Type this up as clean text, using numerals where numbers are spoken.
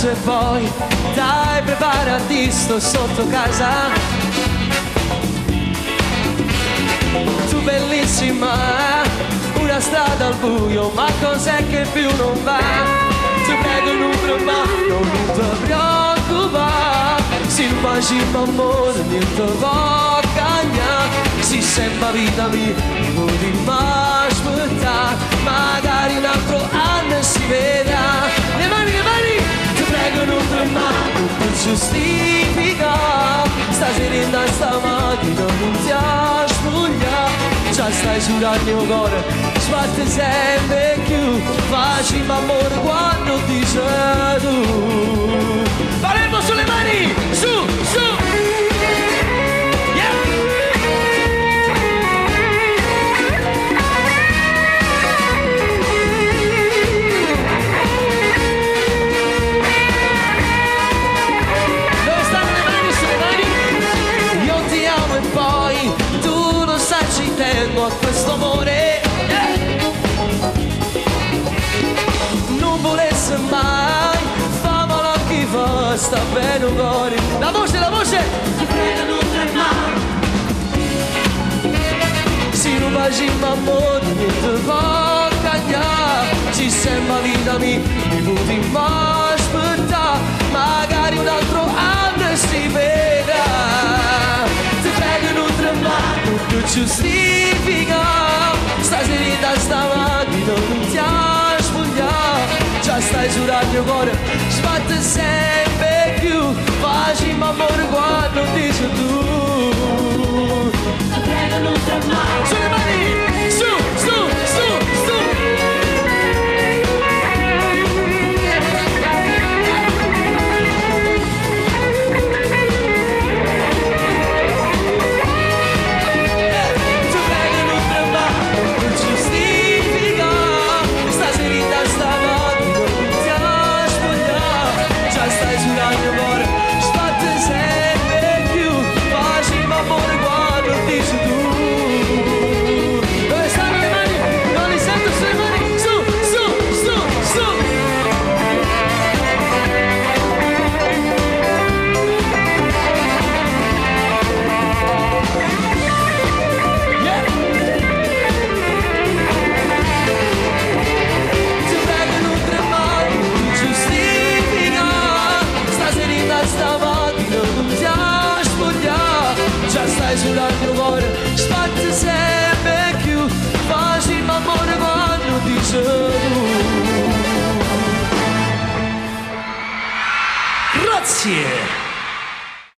abbraccio e poi dai preparati, sto sotto casa. Tu bellissima, una strada al buio, ma cos'è che più non va? Ti prego non tremare, non ti preoccupare. Se non facci amore, niente va a cagnare. Si sembra vita mia, non ti mai aspettare. Magari un altro anno si vedrà. Le mani, ti prego non tremare, non ti giustifica. Stasera in sta macchina non ti ascolta. Già stai sul mio cuore, sbatte sempre più. Facci amore quando dici tu. Palermo sulle mani, su, su. Yeah. Dove stanno le mani sulle mani? Io ti amo e poi tu lo sai ci tengo a questo amore. Yeah. Non volesse mai famolo chi fa, sta bene un cuore. La voce, la voce. Ti prego non tremare. Se non facci amore niente va a cagnare. Ci sembra vita mia, mi potrei mai aspettare. Magari un altro anno si vedrà. Ti prego non tremare, non ti giustifica. Stasera sta macchina non ti ascolta. Già stai sul mio cuore, sbatte sempre più. Facci amore quando dici tu. Ti prego non tremare. Sulle mani, su, su, su, su. Ti prego non tremare, non ti giustifica. Stasera sta macchina non ti ascolta. Già stai sul mio cuore, sbatte sempre più. Facci amore quando dici tu. Dove stanno le mani? Non li sento sulle mani. Su, su, su, su. Yeah. Ti prego non tremare, non ti giustifica. Stasera sta macchina non ti ascolta. Già stai sul mio cuore, sbatte sempre più. Facci amore quando dici tu. Grazie.